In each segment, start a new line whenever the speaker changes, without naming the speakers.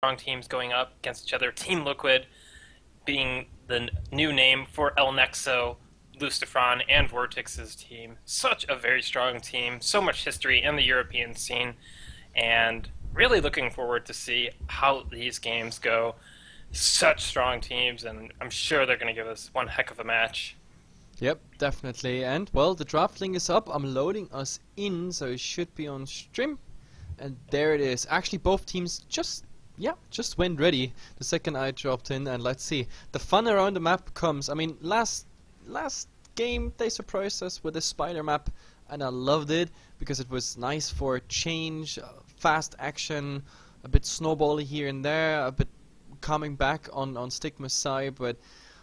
strong teams going up against each other. Team Liquid being the new name for El Nexo, Lucifron, and Vortex's team. Such a very strong team, so much history in the European scene, and really looking forward to see how these games go. Such strong teams, and I'm sure they're going to give us one heck of a match.
Yep, definitely. And well, the draft link is up. I'm loading us in, so it should be on stream. And there it is. Actually, both teams just went ready. The second I dropped in, and let's see. The fun around the map comes. I mean, last game they surprised us with a spider map, and I loved it because it was nice for change, fast action, a bit snowbally here and there, a bit coming back on Stigma's side, but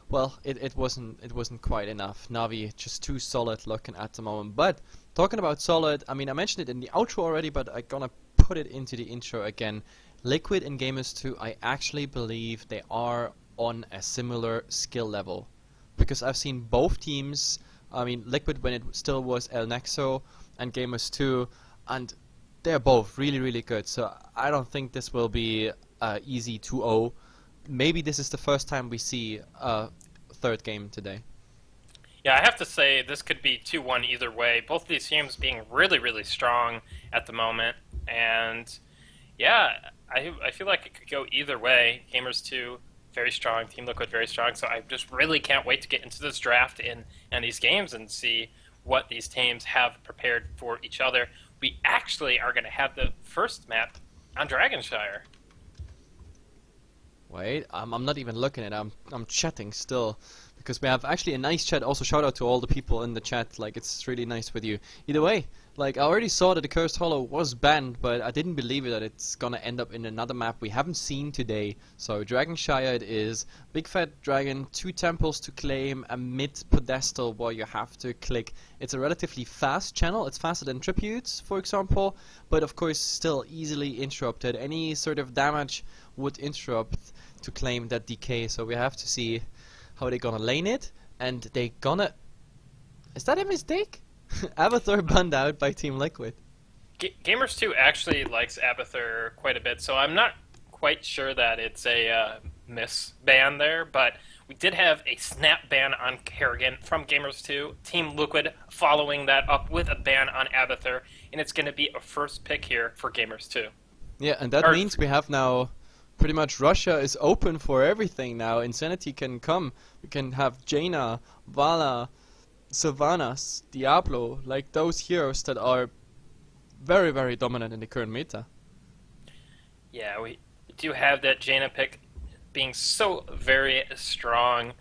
well, it wasn't quite enough. Navi just too solid looking at the moment. But talking about solid, I mean, I mentioned it in the outro already, but I'm gonna put it into the intro again. Liquid and Gamers2, I actually believe they are on a similar skill level, because I've seen both teams. I mean, Liquid when it still was El Nexo, and Gamers2, and they're both really good. So I don't think this will be easy 2-0. Maybe this is the first time we see a third game today.
Yeah, I have to say this could be 2-1 either way. Both these teams being really strong at the moment, and yeah, I feel like it could go either way. Gamers2 very strong, Team Liquid very strong. So I just really can't wait to get into this draft and these games and see what these teams have prepared for each other. We actually are going to have the first map on Dragonshire.
Wait, I'm not even looking at it. I'm chatting still, because we have actually a nice chat. Also, shout out to all the people in the chat. Like, it's really nice with you. Either way, like, I already saw that the Cursed Hollow was banned, but I didn't believe it that it's gonna end up in another map we haven't seen today. So Dragonshire it is. Big fat dragon, 2 temples to claim, a mid pedestal where you have to click. It's a relatively fast channel. It's faster than Tributes, for example, but of course still easily interrupted. Any sort of damage would interrupt to claim that decay. So we have to see how they're gonna lane it, and they gonna... Is that a mistake? Avatar banned out by Team Liquid.
Gamers2 actually likes Abathur quite a bit, so I'm not quite sure that it's a miss ban there, but we did have a snap ban on Kerrigan from Gamers2. Team Liquid following that up with a ban on Abathur, and it's going to be a first pick here for Gamers2.
Yeah, and that means we have now... Pretty much Russia is open for everything now. Insanity can come. We can have Jaina, Vala, Sylvanas, Diablo, like those heroes that are very dominant in the current meta.
Yeah, we do have that Jaina pick being so very strong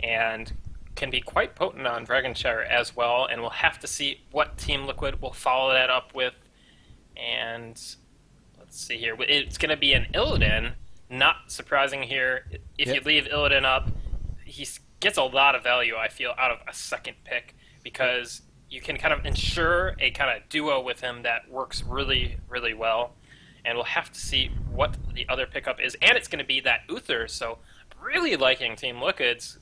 and can be quite potent on Dragonshire as well, and we'll have to see what Team Liquid will follow that up with. And let's see here. It's going to be an Illidan. Not surprising here. If you leave Illidan up, he gets a lot of value, I feel, out of a second pick, because you can kind of ensure a kind of duo with him that works really well. And we'll have to see what the other pickup is. And it's going to be that Uther, so really liking Team Liquid's.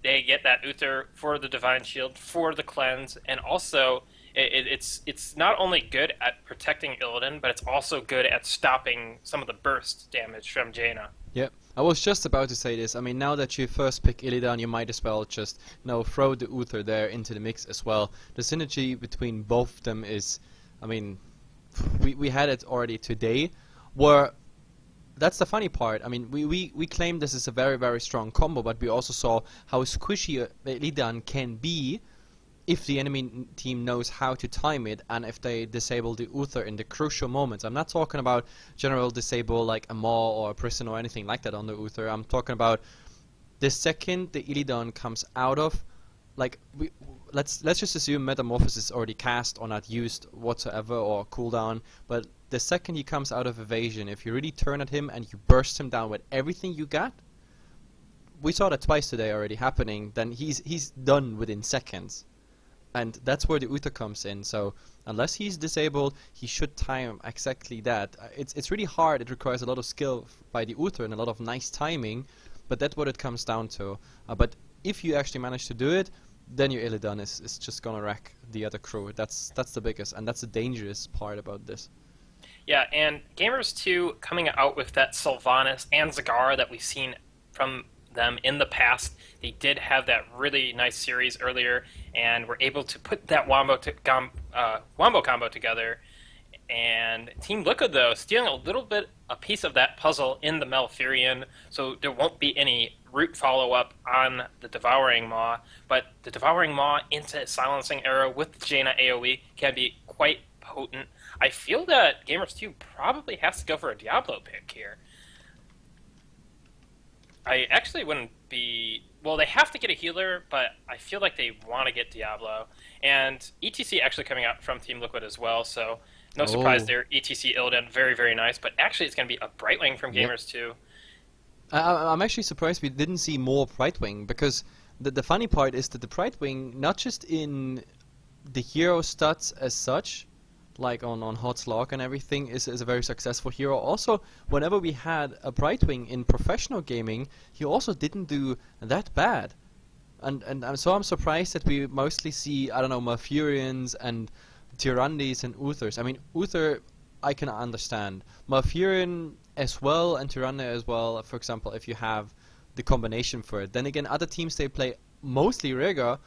They get that Uther for the Divine Shield, for the Cleanse, and also... It's not only good at protecting Illidan, but it's also good at stopping some of the burst damage from Jaina.
Yep, I was just about to say this. I mean, now that you first pick Illidan, you might as well just, throw the Uther there into the mix as well. The synergy between both of them is, I mean, we had it already today, where that's the funny part. I mean, we claim this is a very strong combo, but we also saw how squishy Illidan can be if the enemy team knows how to time it, and if they disable the Uther in the crucial moments. I'm not talking about general disable like a Maw or a Prison or anything like that on the Uther. I'm talking about the second the Illidan comes out of, like, let's just assume Metamorphosis is already cast or not used whatsoever, or cooldown, but the second he comes out of evasion, if you really turn at him and you burst him down with everything you got, we saw that twice today already happening, then he's done within seconds. And that's where the Uther comes in. So unless he's disabled, he should time exactly that. It's really hard. It requires a lot of skill by the Uther and a lot of nice timing, but that's what it comes down to. But if you actually manage to do it, then your Illidan is just gonna wreck the other crew. That's the biggest, and that's the dangerous part about this.
Yeah, and Gamers2 coming out with that Sylvanas and Zagara that we've seen from them in the past. They did have that really nice series earlier, and were able to put that wombo combo together. And Team Liquid, though, stealing a piece of that puzzle in the Malfurion, so there won't be any root follow-up on the Devouring Maw, but the Devouring Maw into Silencing Arrow with the Jaina AoE can be quite potent. I feel that Gamers2 probably has to go for a Diablo pick here. I actually wouldn't be... Well, they have to get a healer, but I feel like they want to get Diablo. And ETC actually coming out from Team Liquid as well, so no surprise
Oh,
there. ETC Illidan, very, very nice. But actually, it's going to be a Brightwing from
yep.
Gamers2.
I'm actually surprised we didn't see more Brightwing, because the funny part is that the Brightwing, not just in the hero stats as such, like on Hot's Log and everything, is a very successful hero. Also, whenever we had a Brightwing in professional gaming, he also didn't do that bad. And so I'm surprised that we mostly see, I don't know, Malfurions and Tyrannus and Uthers. I mean, Uther, I can understand. Malfurion as well and Tyrannus as well, for example, if you have the combination for it. Then again, other teams, they play mostly Rhaegar,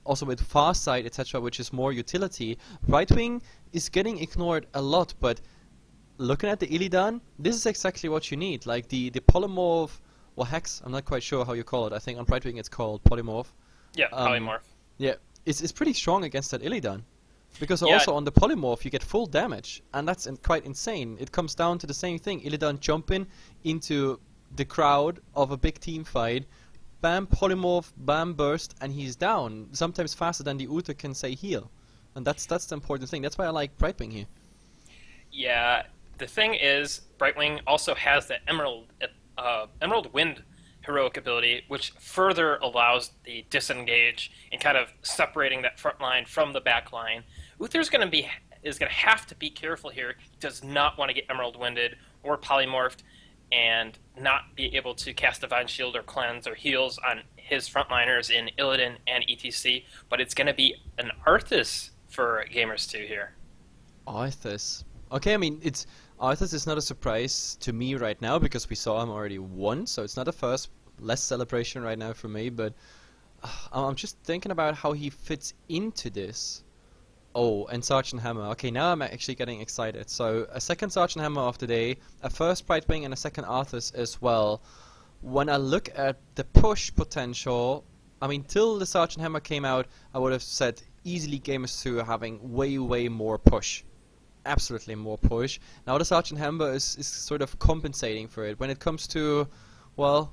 also with Farsight, etc., which is more utility. Brightwing is getting ignored a lot, but looking at the Illidan, this is exactly what you need. Like the polymorph, or hex, I'm not quite sure how you call it. I think on Brightwing it's called polymorph.
Yeah,
Um,
Polymorph.
yeah, it's pretty strong against that Illidan. Because
Yeah,
also on the polymorph you get full damage, and that's quite insane. It comes down to the same thing. Illidan jumping into the crowd of a big team fight, bam, polymorph, bam, burst, and he's down. Sometimes faster than the Uther can say heal. And that's the important thing. That's why I like Brightwing here.
yeah. The thing is, Brightwing also has the Emerald Wind heroic ability, which further allows the disengage and kind of separating that front line from the back line. Uther's going to have to be careful here. He does not want to get Emerald Winded or polymorphed and not be able to cast Divine Shield or Cleanse or heals on his frontliners in Illidan and ETC, but it's going to be an Arthas for Gamers2 here.
Arthas. Okay, I mean, Arthas is not a surprise to me right now because we saw him already once, so it's not a first. Less celebration right now for me, but I'm just thinking about how he fits into this. Oh, and Sergeant Hammer. Okay, now I'm actually getting excited. So, a second Sergeant Hammer of the day, a first Brightwing, and a second Arthas as well. When I look at the push potential, I mean, till the Sergeant Hammer came out, I would have said easily Gamers2 having way, way more push. Absolutely more push. Now the Sergeant Hammer is sort of compensating for it. When it comes to, well,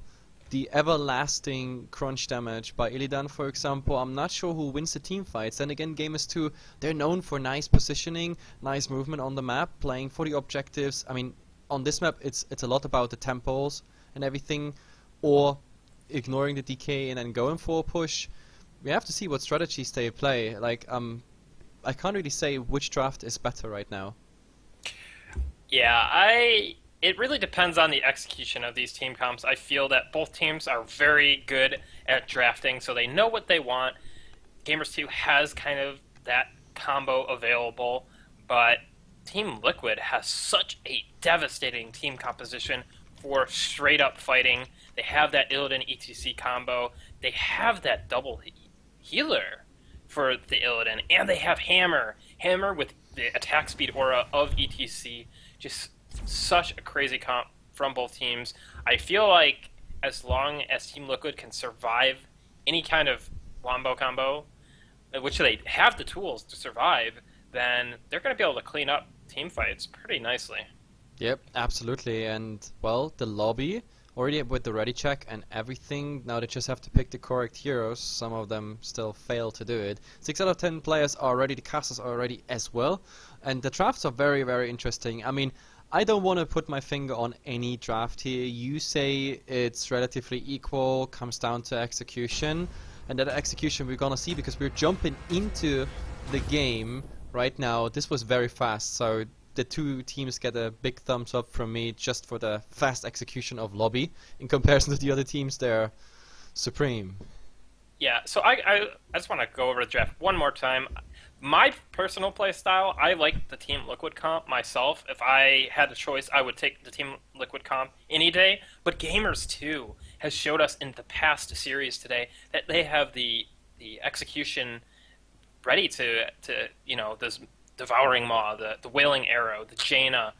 the everlasting crunch damage by Illidan, for example, I'm not sure who wins the team fights. Then again, Gamers2, they're known for nice positioning, nice movement on the map, playing for the objectives. I mean, on this map, it's a lot about the tempos and everything, or ignoring the DK and then going for a push. We have to see what strategies they play. Like, I can't really say which draft is better right now.
Yeah, it really depends on the execution of these team comps. I feel that both teams are very good at drafting, so they know what they want. Gamers2 has kind of that combo available, but Team Liquid has such a devastating team composition for straight up fighting. They have that Illidan ETC combo. They have that double healer for the Illidan, and they have Hammer. Hammer with the attack speed aura of ETC. Just such a crazy comp from both teams. I feel like as long as Team Liquid can survive any kind of wombo combo, which they have the tools to survive, then they're going to be able to clean up team fights pretty nicely.
Yep, absolutely. And, well, the lobby, already with the ready check and everything, now they just have to pick the correct heroes. Some of them still fail to do it. 6 out of 10 players are ready, the casters are ready as well. And the drafts are very, very interesting. I mean, I don't want to put my finger on any draft here. You say it's relatively equal, comes down to execution. And that execution we're gonna see because we're jumping into the game right now. This was very fast, so the two teams get a big thumbs up from me just for the fast execution of lobby. In comparison to the other teams, they're supreme.
Yeah, so I just want to go over the draft one more time. My personal play style, I like the Team Liquid comp myself. If I had a choice, I would take the Team Liquid comp any day. But Gamers2 has showed us in the past series today that they have the execution ready to this Devouring Maw, the Wailing Arrow, the Jaina.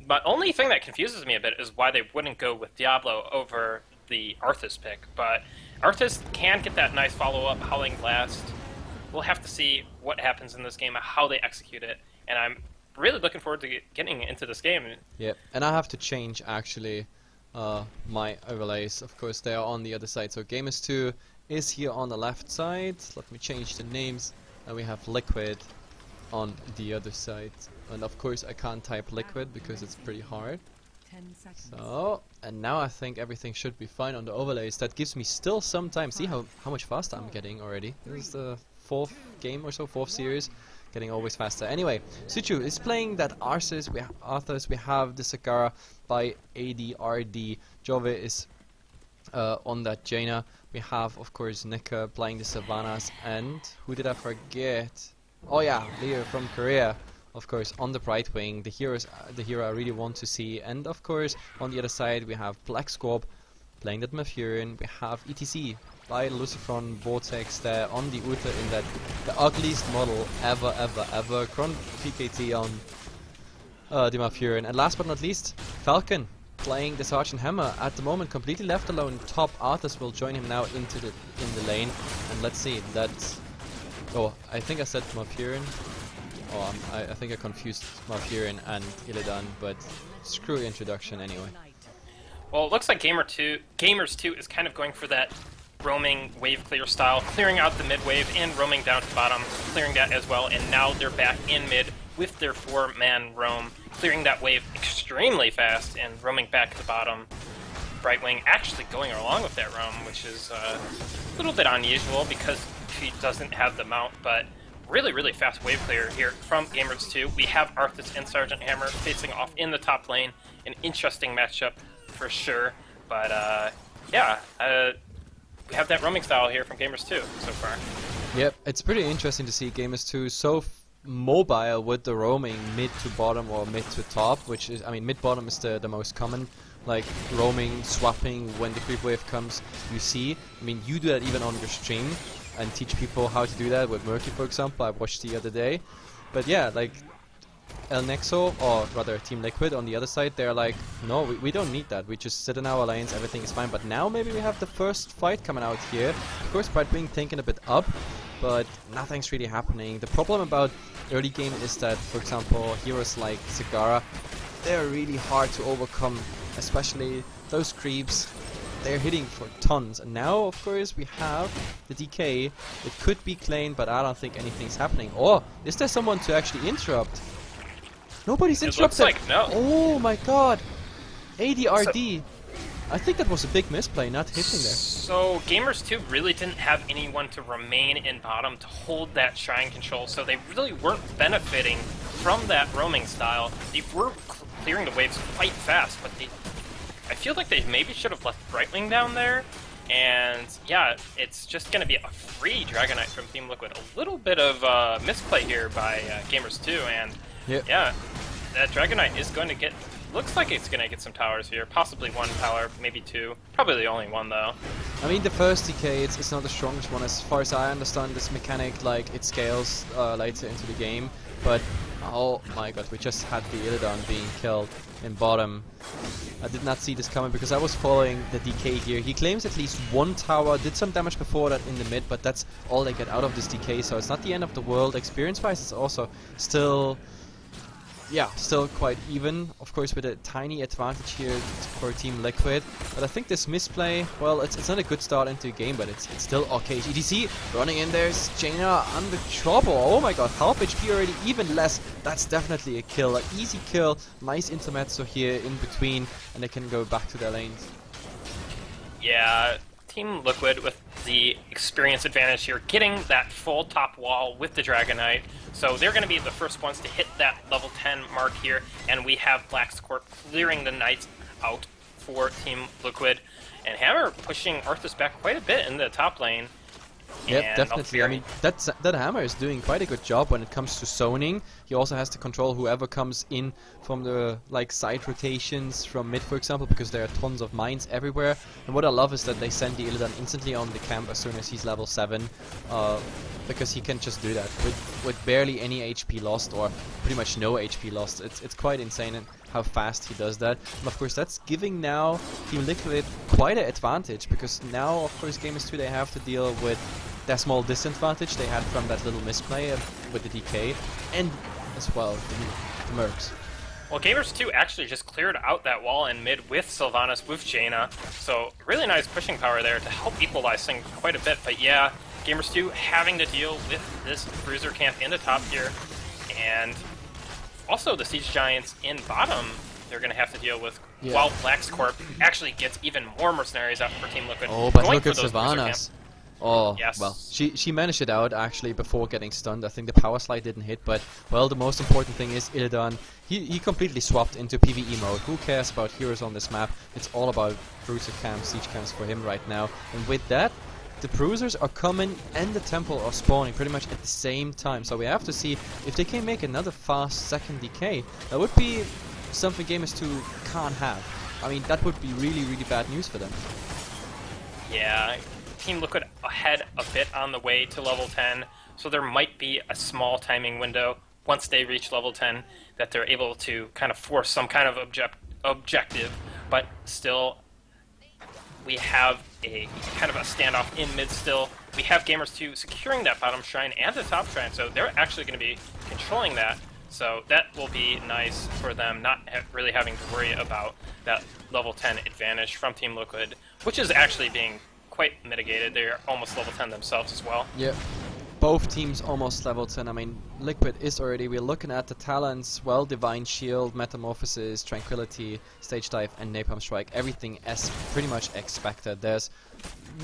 But only thing that confuses me a bit is why they wouldn't go with Diablo over the Arthas pick. But Arthas can get that nice follow-up Howling Blast. We'll have to see what happens in this game, how they execute it, and I'm really looking forward to getting into this game.
Yep, and I have to change actually my overlays. Of course, they are on the other side. So Gamers2 is here on the left side. Let me change the names, and we have Liquid on the other side. And of course, I can't type Liquid because it's pretty hard.
10 seconds.
So, and now I think everything should be fine on the overlays. That gives me still some time. See how much faster I'm getting already. This is the fourth game or so, fourth series, getting always faster. Anyway, Suchu is playing that Arthas. We have the Sagara by ADRD. Jove is on that Jaina. We have, of course, Nika playing the Savannas, and who did I forget? Oh yeah, Leo from Korea. Of course, on the right wing, the hero I really want to see. And of course, on the other side, we have Black Scorp playing that Mafurin. We have ETC by Lucifron Vortex there on the Uther in that the ugliest model ever. Kron PKT on the Mafurin. And last but not least, Falcon playing the Sergeant Hammer at the moment, completely left alone. Top Arthas will join him now in the lane. And let's see, that's... Oh, I think I said Mafurin. Oh, I think I confused Mafurin and Illidan, but screw introduction anyway.
Well, it looks like Gamers2 is kind of going for that roaming wave clear style, clearing out the mid wave and roaming down to bottom, clearing that as well, and now they're back in mid with their 4-man roam, clearing that wave extremely fast and roaming back to the bottom. Brightwing actually going along with that roam, which is a little bit unusual because she doesn't have the mount, but really fast wave clear here from Gamers2. We have Arthas and Sergeant Hammer facing off in the top lane. An interesting matchup for sure, but yeah, we have that roaming style here from Gamers2 so far.
Yep, it's pretty interesting to see Gamers2 so mobile with the roaming mid to bottom or mid to top, which is, I mean, mid bottom is the most common, like roaming, swapping when the creep wave comes. You see, I mean, you do that even on your stream and teach people how to do that with Murky, for example. I watched the other day. But yeah, like El Nexo, or rather Team Liquid on the other side, they're like, no, we don't need that. We just sit in our lanes, everything is fine. But now maybe we have the first fight coming out here. Of course, Brightwing taking a bit up, but nothing's really happening. The problem about early game is that, for example, heroes like Sagara, they're really hard to overcome, especially those creeps. They're hitting for tons, and now of course we have the DK. It could be claimed, but I don't think anything's happening. Or is there someone to actually interrupt? Nobody's interrupted.
It looks like no.
Oh my god, ADRD. I think that was a big misplay, not hitting there.
So Gamers2 really didn't have anyone to remain in bottom to hold that Shrine control, so they really weren't benefiting from that roaming style. They were clearing the waves quite fast, but I feel like they maybe should have left Brightwing down there, and yeah, it's just going to be a free Dragonite from Team Liquid. A little bit of misplay here by Gamers2, and yeah, that Dragonite is going to get, looks like it's going to get some towers here, possibly one tower, maybe two, probably the only one though.
I mean, the first DK, it's not the strongest one as far as I understand this mechanic, like it scales later into the game, but oh my god, we just had the Illidan being killed in bottom. I did not see this coming because I was following the DK here. He claims at least one tower, did some damage before that in the mid, but that's all they get out of this DK, so it's not the end of the world. Experience-wise, it's also still quite even, of course, with a tiny advantage here for Team Liquid. But I think this misplay, well, it's not a good start into the game, but it's still okay. EDC running in there, Jaina under trouble. Oh my god, half HP already, even less. That's definitely a kill, an easy kill. Nice intermezzo here in between, and they can go back to their lanes.
Yeah, Team Liquid with the experience advantage here, getting that full top wall with the Dragonite. So they're going to be the first ones to hit that level 10 mark here, and we have Black Scorp clearing the Knights out for Team Liquid. And Hammer pushing Arthas back quite a bit in the top lane.
Yep,
And
definitely. I
Alfieri.
mean, that hammer is doing quite a good job when it comes to zoning. He also has to control whoever comes in from the side rotations from mid, for example, because there are tons of mines everywhere. And what I love is that they send the Illidan instantly on the camp as soon as he's level 7, because he can just do that with barely any HP lost, or pretty much no HP lost. It's quite insane how fast he does that. And of course, that's giving now Team Liquid quite an advantage, because now, of course, Gamers2, they have to deal with that small disadvantage they had from that little misplay with the DK, and as well the Mercs.
Well, Gamers2 actually just cleared out that wall in mid with Sylvanas, with Jaina, so really nice pushing power there to help equalize things quite a bit. But yeah, Gamers2 having to deal with this Bruiser camp in the top tier, and also the Siege Giants in bottom they're going to have to deal with, while Black's Corp actually gets even more mercenaries out for Team Liquid.
Oh, but
going
look
for
at
those Bruiser
Sylvanas.
camps.
Oh,
Yes.
well, she managed it out actually before getting stunned. I think the power slide didn't hit, but, well, the most important thing is Illidan. He completely swapped into PvE mode. Who cares about heroes on this map? It's all about Bruiser camps, siege camps for him right now. And with that, the Bruisers are coming and the Temple are spawning pretty much at the same time. So we have to see if they can make another fast second decay. That would be something Gamers2 can't have. I mean, that would be really, really bad news for them.
Yeah, Team Liquid ahead a bit on the way to level 10, so there might be a small timing window once they reach level 10 that they're able to kind of force some kind of objective, but still we have a kind of a standoff in mid still. We have Gamers2 securing that bottom shrine and the top shrine, so they're actually going to be controlling that. So that will be nice for them, not really having to worry about that level 10 advantage from Team Liquid, which is actually being quite mitigated. They're almost level 10 themselves as well.
Yep. Both teams almost level 10. I mean, Liquid is already. We're looking at the talents, well, Divine Shield, Metamorphosis, Tranquility, Stage Dive, and Napalm Strike. Everything as pretty much expected. There's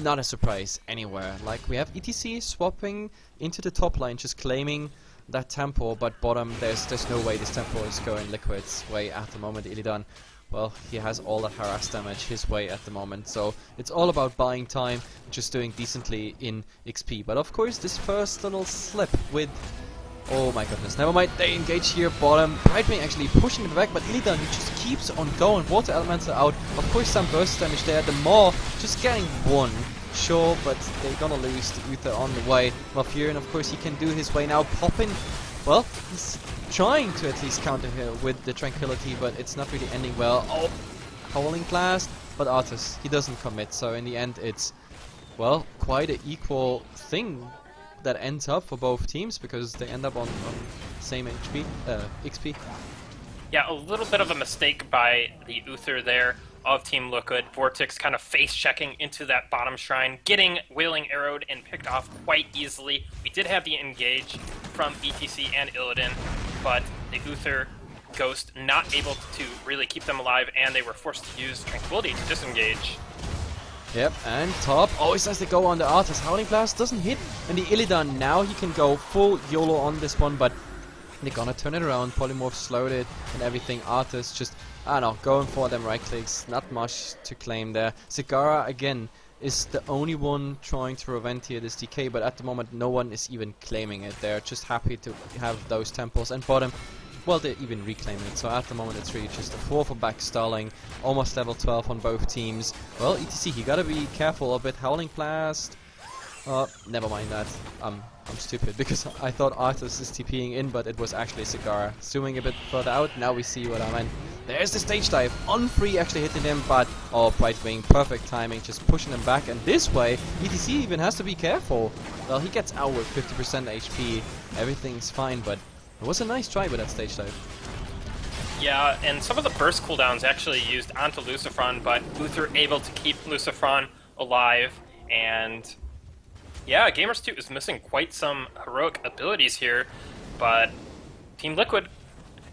not a surprise anywhere. Like, we have ETC swapping into the top lane, just claiming that tempo, but bottom, there's no way this tempo is going Liquid's way at the moment. Illidan, well, he has all that harass damage his way at the moment, so it's all about buying time, just doing decently in XP. But of course, this first little slip with... Oh my goodness, never mind, they engage here, bottom. Brightwing actually pushing it back, but Illidan, he just keeps on going. Water Elemental out, of course some burst damage there, the Maw just getting one. Sure, but they're gonna lose the Uther on the way. Malfurion, of course, he can do his way now, popping. Well, he's trying to at least counter here with the Tranquility, but it's not really ending well. Oh, Howling Blast, but Arthas, he doesn't commit, so in the end it's, well, quite an equal thing that ends up for both teams, because they end up on same XP.
Yeah, a little bit of a mistake by the Uther there of Team Liquid. Vortex kind of face-checking into that bottom shrine, getting Wailing Arrowed and picked off quite easily. We did have the engage from ETC and Illidan, but the Uther Ghost not able to really keep them alive, and they were forced to use Tranquility to disengage.
Yep, and top. Oh, it says they go on the Arthas. Howling Blast doesn't hit, and the Illidan now he can go full YOLO on this one, but they're gonna turn it around. Polymorph slowed it and everything. Arthas just, I don't know, going for them right clicks. Not much to claim there. Zagara again is the only one trying to prevent here this decay, but at the moment no one is even claiming it. They're just happy to have those temples, and bottom, well, they're even reclaiming it. So at the moment it's really just a 4 for back stalling, almost level 12 on both teams. Well, ETC, you gotta be careful a bit. Howling Blast. Never mind that. I'm stupid, because I thought Arthas is TPing in, but it was actually Zagara. Zooming a bit further out, now we see what I meant. There's the stage dive, on free actually hitting him, but oh, Brightwing, perfect timing, just pushing him back, and this way, ETC even has to be careful. Well, he gets out with 50% HP, everything's fine, but it was a nice try with that stage dive.
Yeah, and some of the burst cooldowns actually used onto Lucifron, but Uther able to keep Lucifron alive, and yeah, Gamers2 is missing quite some heroic abilities here, but Team Liquid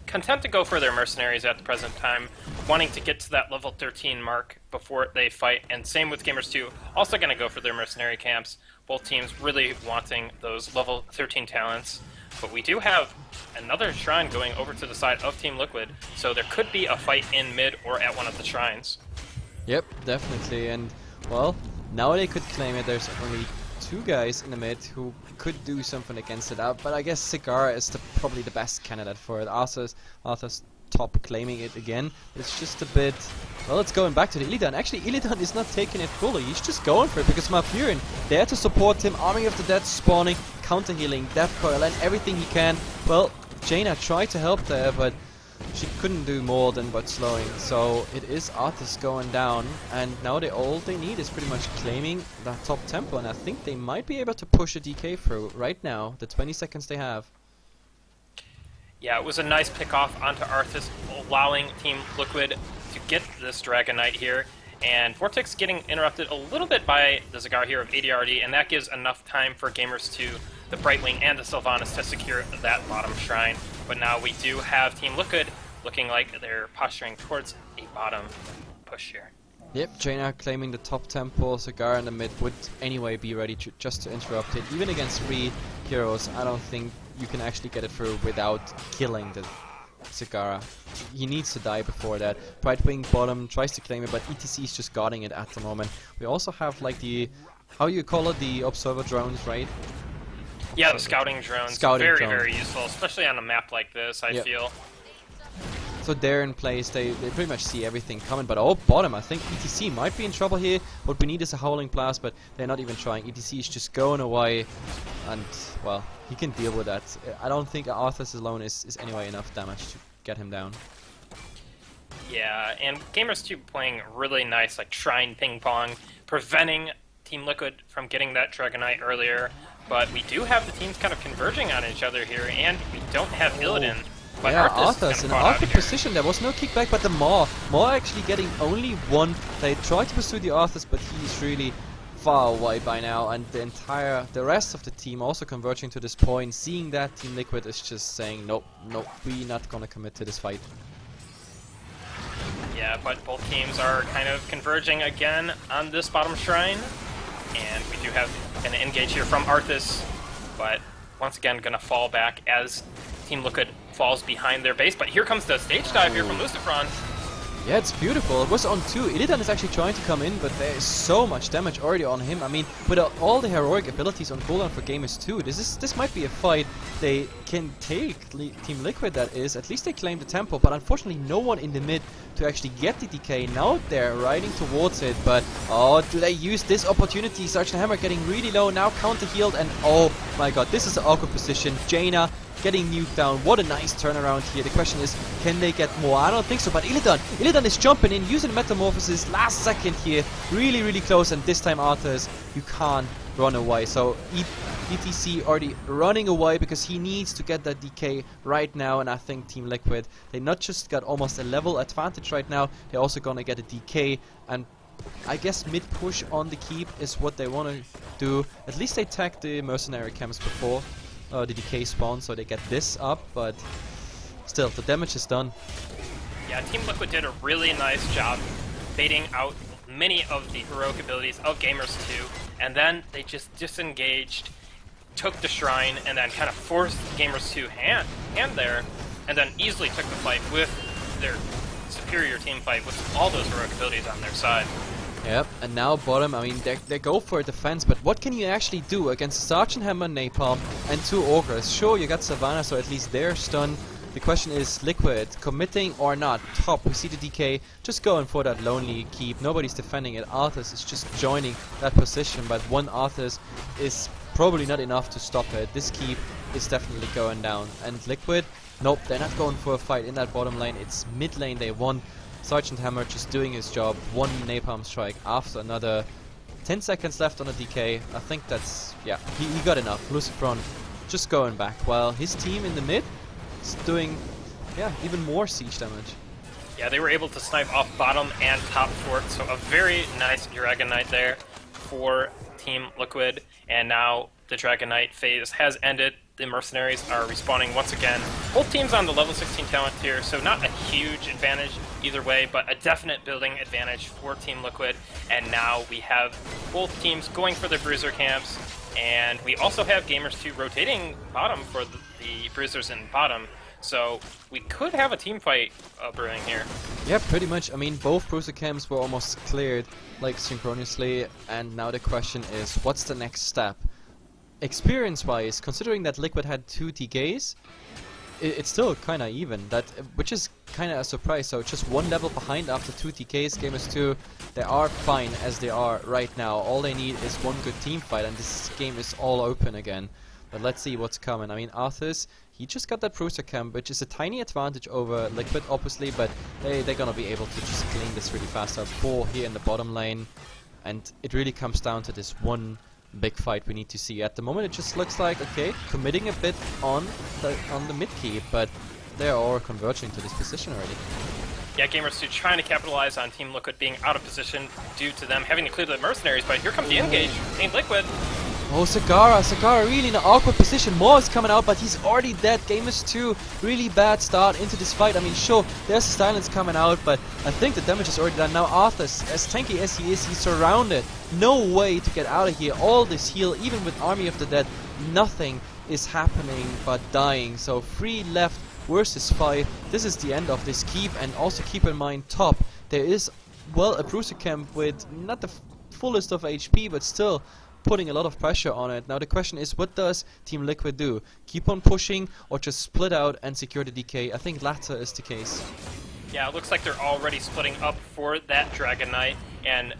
content to go for their mercenaries at the present time, wanting to get to that level 13 mark before they fight, and same with Gamers2, also going to go for their mercenary camps, both teams really wanting those level 13 talents. But we do have another shrine going over to the side of Team Liquid, so there could be a fight in mid or at one of the shrines.
Yep, definitely, and well, now they could claim it. There's only two guys in the mid who could do something against it. But I guess Sigara is probably the best candidate for it. Arthur's top claiming it again. It's just a bit... Well, it's going back to the Illidan. Actually, Illidan is not taking it fully. He's just going for it because Malfurion there to support him. Army of the Dead spawning, counter healing, Death Coil and everything he can. Well, Jaina tried to help there, but she couldn't do more than but slowing. So it is Arthas going down, and now all they need is pretty much claiming that top tempo, and I think they might be able to push a DK through right now, the 20 seconds they have.
Yeah, it was a nice pick off onto Arthas, allowing Team Liquid to get this Dragon Knight here, and Vortex getting interrupted a little bit by the Zagar here of ADRD, and that gives enough time for Gamers2, the Brightwing, and the Sylvanas to secure that bottom shrine. But now we do have Team Liquid looking like they're posturing towards a bottom push here.
Yep, Jaina claiming the top tempo. Zagar in the mid would anyway be ready just to interrupt it. Even against 3 heroes, I don't think you can actually get it through without killing the Zagara. He needs to die before that. Brightwing bottom tries to claim it, but ETC is just guarding it at the moment. We also have like the, how you call it, the observer drones, right?
Yeah, the scouting drones. Very useful, especially on a map like this, I feel.
So they're in place, they pretty much see everything coming, but oh, bottom, I think ETC might be in trouble here. What we need is a Howling Blast, but they're not even trying. ETC is just going away, and, well, he can deal with that. I don't think Arthas alone is anyway enough damage to get him down.
Yeah, and Gamers2 playing really nice, like, Shrine ping-pong, preventing Team Liquid from getting that Dragon Knight earlier, but we do have the teams kind of converging on each other here, and we don't have Illidan. But
yeah, Arthas in an awkward position. There was no kickback, but the Maw actually getting only one. They tried to pursue the Arthas, but he's really far away by now, and the rest of the team also converging to this point. Seeing that, Team Liquid is just saying, nope, we're not gonna commit to this fight.
Yeah, but both teams are kind of converging again on this bottom shrine, and we do have an engage here from Arthas, but once again gonna fall back as Team Liquid falls behind their base. But here comes the stage dive here from Lucifron.
Yeah, it's beautiful. It was on 2. Illidan is actually trying to come in, but there is so much damage already on him. I mean, with all the heroic abilities on cooldown for Gamers2, this might be a fight they can take. Team Liquid, that is. At least they claim the tempo, but unfortunately no one in the mid to actually get the DK. Now they're riding towards it, but oh, do they use this opportunity? Sergeant Hammer getting really low, now counter healed, and oh my god, this is an awkward position. Jaina getting nuked down. What a nice turnaround here. The question is, can they get more? I don't think so, but Illidan is jumping in, using Metamorphosis last second here. Really close, and this time Arthas, you can't run away. So ETC already running away because he needs to get that DK right now, and I think Team Liquid, they not just got almost a level advantage right now, they're also gonna get a DK, and I guess mid push on the keep is what they want to do. At least they tagged the mercenary camps before the DK spawn, so they get this up, but still, the damage is done.
Yeah, Team Liquid did a really nice job baiting out many of the heroic abilities of Gamers2, and then they just disengaged, took the shrine, and then kind of forced Gamers2 hand there, and then easily took the fight with their superior team fight with all those heroic abilities on their side.
Yep, and now bottom, I mean, they go for a defense, but what can you actually do against Sergeant Hammer, Napalm, and 2 Ogres? Sure, you got Savannah, so at least they're stunned. The question is, Liquid, committing or not? Top, we see the DK, just going for that lonely keep. Nobody's defending it. Arthas is just joining that position, but one Arthas is probably not enough to stop it. This keep is definitely going down. And Liquid, nope, they're not going for a fight in that bottom lane. It's mid lane they won. Sergeant Hammer just doing his job. One Napalm strike after another. 10 seconds left on the DK. I think that's, yeah, he got enough. Lucifron just going back, while his team in the mid is doing, yeah, even more siege damage.
Yeah, they were able to snipe off bottom and top fort, so a very nice Dragon Knight there for Team Liquid. And now the Dragon Knight phase has ended. The mercenaries are respawning once again. Both teams on the level 16 talent tier, so not a huge advantage either way, but a definite building advantage for Team Liquid. And now we have both teams going for their bruiser camps, and we also have Gamers2 rotating bottom for the bruisers in bottom. So we could have a team fight brewing here.
Yeah, pretty much. I mean, both Bruiser camps were almost cleared, like, synchronously, and now the question is, what's the next step? Experience-wise, considering that Liquid had 2 TKs, it's still kind of even, which is kind of a surprise. So just 1 level behind after 2 TKs. Gamers2, they are fine as they are right now. All they need is 1 good team fight, and this game is all open again. But let's see what's coming. I mean, Arthas, he just got that Bruiser camp, which is a tiny advantage over Liquid, obviously, but they're gonna be able to just clean this really fast up. 4 here in the bottom lane, and it really comes down to this one big fight we need to see. At the moment, it just looks like, okay, committing a bit on the mid key, but they're all converging to this position already.
Yeah, Gamers2 trying to capitalize on Team Liquid being out of position due to them having to clear the mercenaries, but here comes the engage. Team Liquid.
Oh, Sagara really in an awkward position. Moore is coming out, but he's already dead. Gamers2, really bad start into this fight. I mean, sure, there's silence coming out, but I think the damage is already done. Now Arthas, as tanky as he is, he's surrounded. No way to get out of here. All this heal, even with Army of the Dead, nothing is happening but dying. So 3 left versus 5. This is the end of this keep, and also keep in mind, top, there is, well, a Bruiser camp with not the fullest of HP, but still putting a lot of pressure on it. Now the question is, what does Team Liquid do? Keep on pushing or just split out and secure the DK? I think latter is the case.
Yeah, it looks like they're already splitting up for that Dragon Knight, and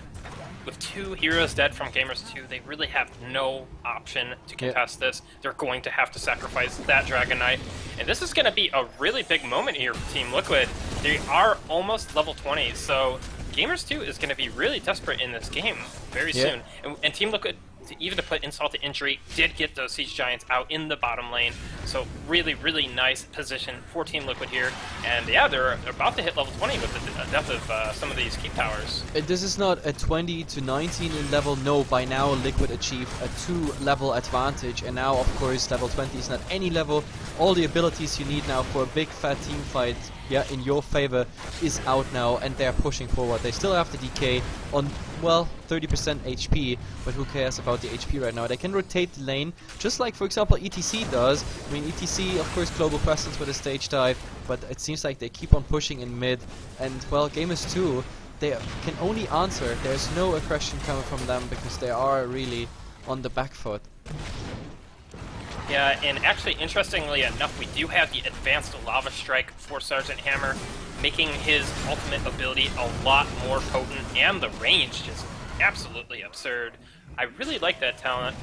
with 2 heroes dead from Gamers2, they really have no option to contest this. They're going to have to sacrifice that Dragon Knight, and this is going to be a really big moment here for Team Liquid. They are almost level 20, so Gamers2 is going to be really desperate in this game very soon. And Team Liquid, even to put insult to injury, did get those Siege Giants out in the bottom lane. So really, really nice position for Team Liquid here. And yeah, they're about to hit level 20 with the death of some of these keep towers.
This is not a 20 to 19 in level. No, by now Liquid achieved a 2 level advantage. And now, of course, level 20 is not any level. All the abilities you need now for a big fat team fight, yeah, in your favor, is out now, and they're pushing forward. They still have the DK on, well, 30% HP, but who cares about the HP right now? They can rotate the lane, just like, for example, ETC does. I mean, ETC, of course, global presence with a stage dive, but it seems like they keep on pushing in mid, and, well, Gamers2, they can only answer. There's no aggression coming from them, because they are really on the back foot.
Yeah, and actually, interestingly enough, we do have the advanced Lava Strike for Sergeant Hammer, making his ultimate ability a lot more potent, and the range just absolutely absurd. I really like that talent.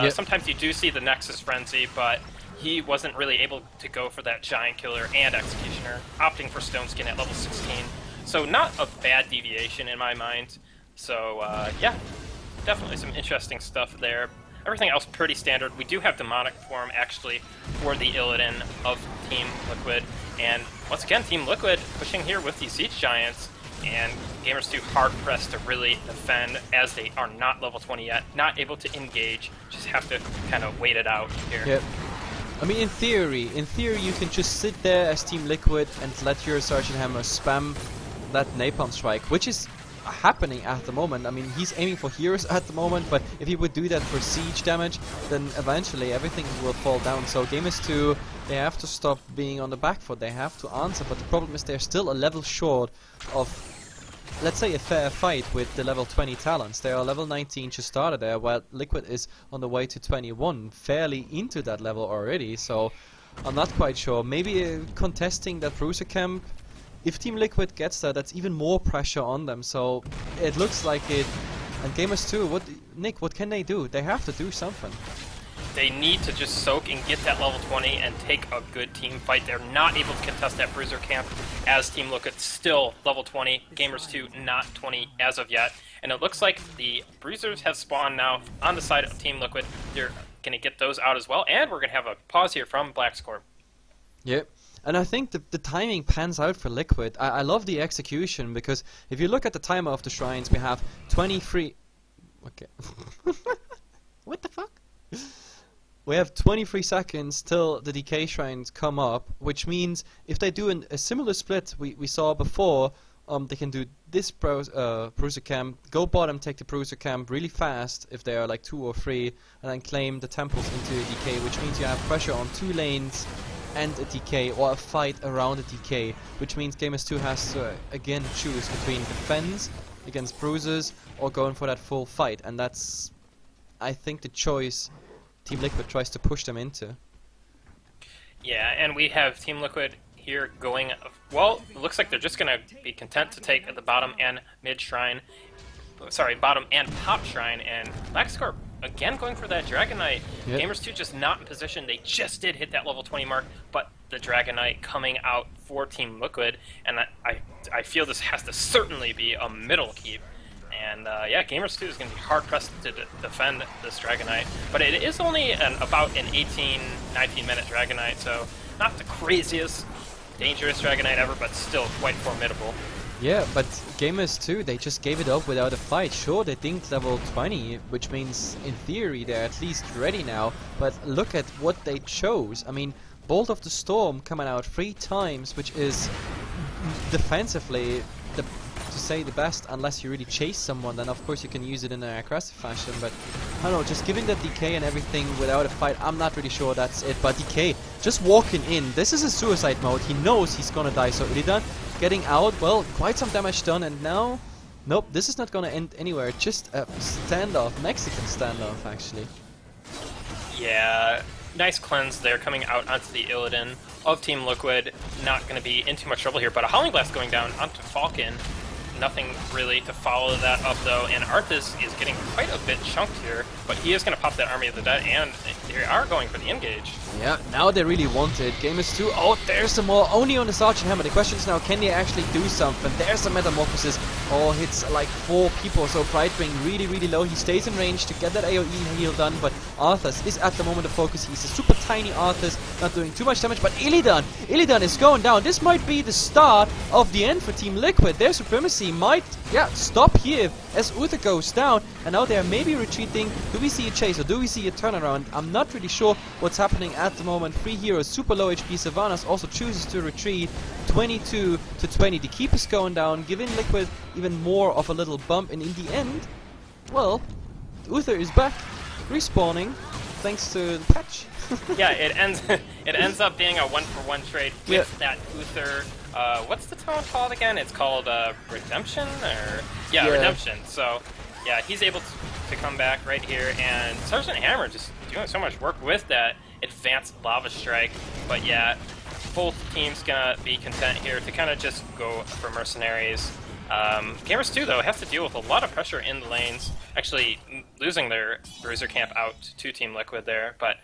Sometimes you do see the Nexus Frenzy, but he wasn't really able to go for that Giant Killer and Executioner, opting for Stone Skin at level 16. So not a bad deviation in my mind. So yeah, definitely some interesting stuff there. Everything else pretty standard. We do have Demonic Form, actually, for the Illidan of Team Liquid. And once again, Team Liquid pushing here with these Siege Giants. And Gamers2 hard-pressed to really defend, as they are not level 20 yet. Not able to engage. Just have to kind of wait it out here.
Yep. I mean, in theory, you can just sit there as Team Liquid and let your Sergeant Hammer spam that Napalm Strike, which is happening at the moment. I mean, he's aiming for heroes at the moment, but if he would do that for siege damage, then eventually everything will fall down. So Gamers2, they have to stop being on the back foot. They have to answer, but the problem is they're still a level short of, let's say, a fair fight with the level 20 talents. They are level 19 just started there, while Liquid is on the way to 21, fairly into that level already. So I'm not quite sure. Maybe contesting that Bruiser camp. If Team Liquid gets that, that's even more pressure on them. So it looks like it. And Gamers2, Nick, what can they do? They have to do something.
They need to just soak and get that level 20 and take a good team fight. They're not able to contest that Bruiser camp as Team Liquid still level 20. Gamers2 not 20 as of yet. And it looks like the Bruisers have spawned now on the side of Team Liquid. They're going to get those out as well. And we're going to have a pause here from Blackscorp.
Yep. And I think the timing pans out for Liquid. I love the execution, because if you look at the timer of the shrines, we have 23... Okay. What the fuck? We have 23 seconds till the DK shrines come up, which means if they do a similar split we saw before, they can do this Bruiser camp, go bottom, take the Bruiser camp really fast if they are like 2 or 3, and then claim the temples into the DK, which means you have pressure on 2 lanes and a DK, or a fight around a DK, which means Gamers2 has to again choose between defense against bruises or going for that full fight, and that's, I think, the choice Team Liquid tries to push them into.
Yeah, and we have Team Liquid here going, well, it looks like they're just going to be content to take the bottom and mid shrine, sorry, bottom and top shrine, and LaxCorp again going for that Dragon Knight.
Yep.
Gamers2 just not in position. They just did hit that level 20 mark, but the Dragon Knight coming out for Team Liquid, and I feel this has to certainly be a middle keep. And yeah, Gamers2 is going to be hard-pressed to defend this Dragon Knight, but it is only about an 18-19 minute Dragon Knight, so not the craziest, dangerous Dragon Knight ever, but still quite formidable.
Yeah, but Gamers2, they just gave it up without a fight. Sure, they dinked level 20, which means, in theory, they're at least ready now, but look at what they chose. I mean, Bolt of the Storm coming out 3 times, which is defensively to say the best, unless you really chase someone, then of course you can use it in an aggressive fashion, but I don't know, just giving that DK and everything without a fight, I'm not really sure that's it. But DK just walking in, this is a suicide mode, he knows he's gonna die, so Illidan getting out, well, quite some damage done, and now, nope, this is not gonna end anywhere, just a standoff, Mexican standoff actually.
Yeah, nice cleanse there coming out onto the Illidan of Team Liquid, not going to be in too much trouble here, but a Howling Blast going down onto Falcon. Nothing really to follow that up though, and Arthas is getting quite a bit chunked here, but he is going to pop that Army of the Dead, and they are going for the engage.
Yeah, now they really want it. Gamers2, oh, there's some more, only on the Sergeant Hammer. The question is now, can they actually do something? There's a Metamorphosis, oh, hits like 4 people, so Brightwing really, really low. He stays in range to get that AoE heal done, but Arthas is at the moment of focus. He's a super tiny Arthas, not doing too much damage, but Illidan is going down. This might be the start of the end for Team Liquid. Their supremacy might, yeah, stop here as Uther goes down, and now they're maybe retreating. Do we see a chase or do we see a turnaround? I'm not really sure what's happening at the moment. 3 heroes, super low HP. Sylvanas also chooses to retreat. 22 to 20. The keep is going down, giving Liquid even more of a little bump, and in the end, well, Uther is back, respawning, thanks to the patch.
Yeah, it ends up being a 1-for-1 trade with that Uther. What's the talent called again? It's called Redemption, or yeah, Redemption. So yeah, he's able to come back right here, and Sergeant Hammer just doing so much work with that advanced Lava Strike. But yeah, both teams gonna be content here to kind of just go for mercenaries. Gamers2 though have to deal with a lot of pressure in the lanes, actually losing their Bruiser camp out to Team Liquid there, but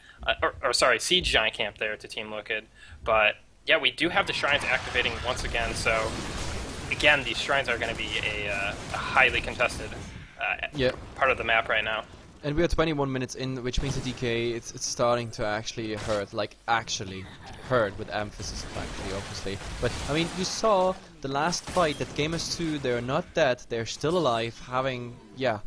or sorry, Siege Giant camp there to Team Liquid. But yeah, we do have the shrines activating once again, so again, these shrines are going to be a highly contested part of the map right now.
And we are 21 minutes in, which means the DK, it's starting to actually hurt, like actually hurt, with emphasis of actually, obviously. But, I mean, you saw the last fight that Gamers2, they're not dead, they're still alive, having, yeah,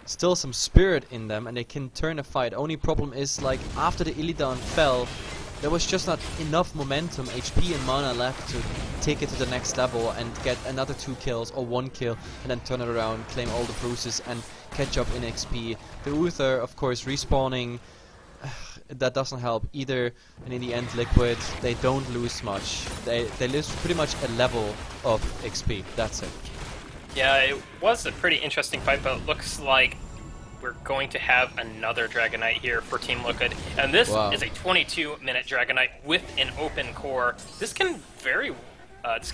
still some spirit in them, and they can turn a fight. Only problem is, like, after the Illidan fell, there was just not enough momentum, HP and mana left to take it to the next level and get another 2 kills or 1 kill, and then turn it around, claim all the bruises and catch up in XP. The Uther, of course, respawning, that doesn't help either, and in the end Liquid, they don't lose much. They lose pretty much a level of XP, that's it.
Yeah, it was a pretty interesting fight, but it looks like we're going to have another Dragon Knight here for Team Liquid, and this is a 22-minute Dragon Knight with an open core. This can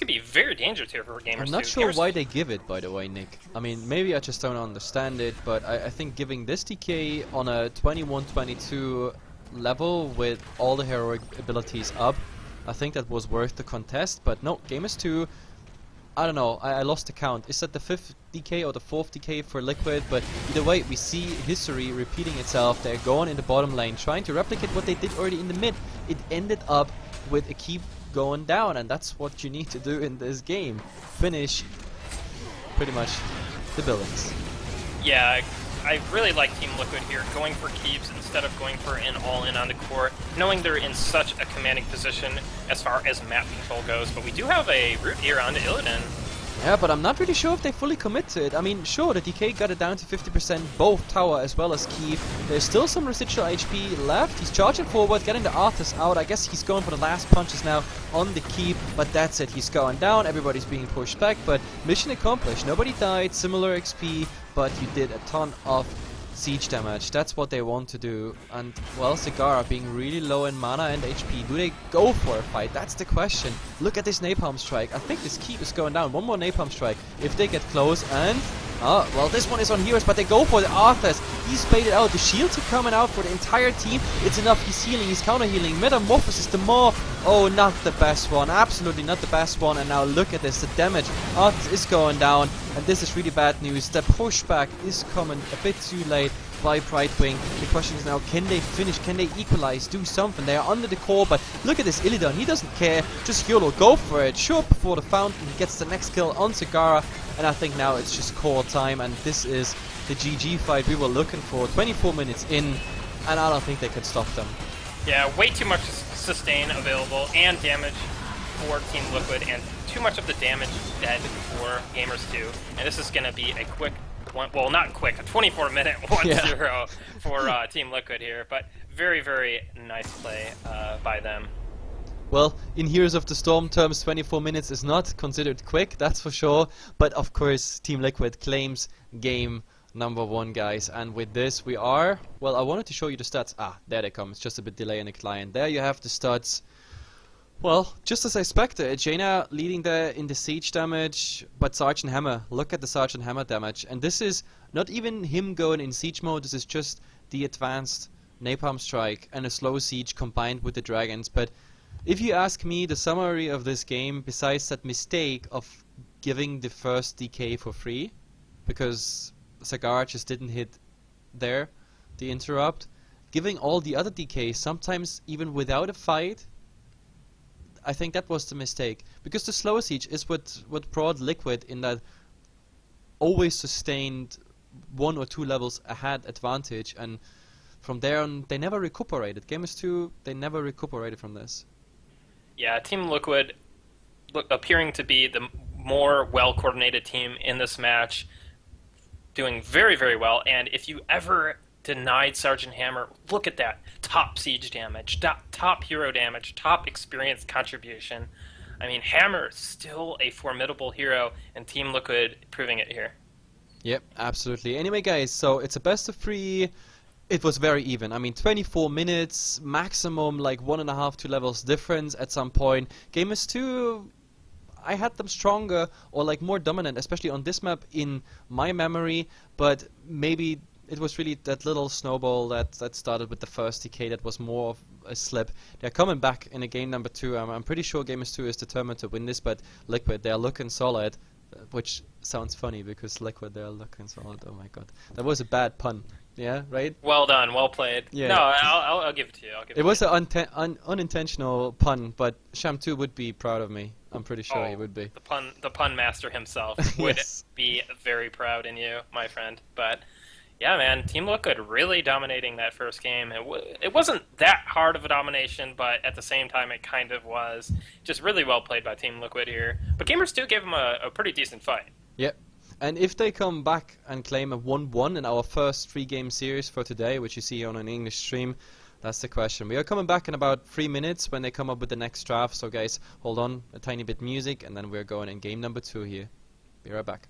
be very dangerous here for Gamers2.
I'm not sure why they give it, by the way, Nick. I mean, maybe I just don't understand it, but I think giving this DK on a 21-22 level with all the heroic abilities up, I think that was worth the contest, but no, Gamers2, I don't know, I lost the count. Is that the 5th DK or the 4th DK for Liquid? But either way, we see history repeating itself. They're going in the bottom lane, trying to replicate what they did already in the mid. It ended up with a keep going down, and that's what you need to do in this game. Finish pretty much the buildings.
Yeah, I really like Team Liquid here, going for keeps instead of going for an all-in on the core, knowing they're in such a commanding position as far as map control goes. But we do have a route here onto Illidan.
Yeah, but I'm not really sure if they fully commit to it. I mean, sure, the DK got it down to 50%, both tower as well as keep. There's still some residual HP left. He's charging forward, getting the Arthurs out. I guess he's going for the last punches now on the keep, but that's it. He's going down, everybody's being pushed back, but mission accomplished. Nobody died, similar XP, but you did a ton of siege damage. That's what they want to do. And, well, Zagara being really low in mana and HP. Do they go for a fight? That's the question. Look at this Napalm Strike. I think this keep is going down. One more Napalm Strike if they get close. And, oh, well, this one is on Heroes, but they go for the Arthurs. He's baited out. The shields are coming out for the entire team. It's enough. He's healing. He's counter-healing. Metamorphosis, the more. Oh, not the best one. Absolutely not the best one. And now look at this. The damage. Arthurs is going down. And this is really bad news. The pushback is coming a bit too late by Brightwing. The question is now, can they finish? Can they equalize? Do something? They are under the core, but look at this Illidan. He doesn't care. Just YOLO. Go for it. Sure, before the fountain. He gets the next kill on Zagara. And I think now it's just core time. And this is the GG fight we were looking for. 24 minutes in. And I don't think they could stop them.
Yeah, way too much sustain available and damage for Team Liquid, and too much of the damage dead for Gamers2. And this is going to be a quick one, well, not quick, a 24-minute 1-0 for Team Liquid here, but very, very nice play by them.
Well, in Heroes of the Storm terms, 24 minutes is not considered quick, that's for sure, but of course Team Liquid claims game number 1, guys. And with this we are, well, I wanted to show you the stats. Ah, there they come. It's just a bit delay in the client. There you have the stats. Well, just as I expected, Jaina leading there in the siege damage, but Sergeant Hammer, look at the Sergeant Hammer damage. And this is not even him going in siege mode, this is just the advanced Napalm Strike and a slow siege combined with the dragons. But if you ask me, the summary of this game, besides that mistake of giving the first DK for free, because Zagara just didn't hit there, the interrupt, giving all the other DKs, sometimes even without a fight, I think that was the mistake. Because the slow siege is what brought Liquid in that always sustained 1 or 2 levels ahead advantage, and from there on they never recuperated. Gamers2, they never recuperated from this.
Yeah, Team Liquid appearing to be the more well-coordinated team in this match, doing very, very well. And if you ever denied Sergeant Hammer, look at that. Top siege damage, top hero damage, top experience contribution. I mean, Hammer is still a formidable hero, and Team Liquid proving it here.
Yep, absolutely. Anyway, guys, so it's a best of 3. It was very even. I mean, 24 minutes, maximum like 1.5, 2 levels difference at some point. Gamers2, I had them stronger or like more dominant, especially on this map in my memory, but maybe it was really that little snowball that started with the first DK that was more of a slip. They're coming back in a game number 2. I'm pretty sure Gamers2 is determined to win this, but Liquid, they're looking solid, which sounds funny because Liquid, they're looking solid. Oh my god. That was a bad pun. Yeah, right?
Well done, well played. Yeah. No, I'll give it to you.
It was an unintentional pun, but Sham2 would be proud of me. I'm pretty sure he would be.
The pun master himself would
Yes.
be very proud in you, my friend. But yeah, man, Team Liquid really dominating that first game. It wasn't that hard of a domination, but at the same time it kind of was. Just really well played by Team Liquid here. But Gamers2 gave them a pretty decent fight.
Yep. And if they come back and claim a 1-1 in our first 3-game series for today, which you see on an English stream, that's the question. We are coming back in about 3 minutes when they come up with the next draft. So guys, hold on, a tiny bit music, and then we're going in game number 2 here. Be right back.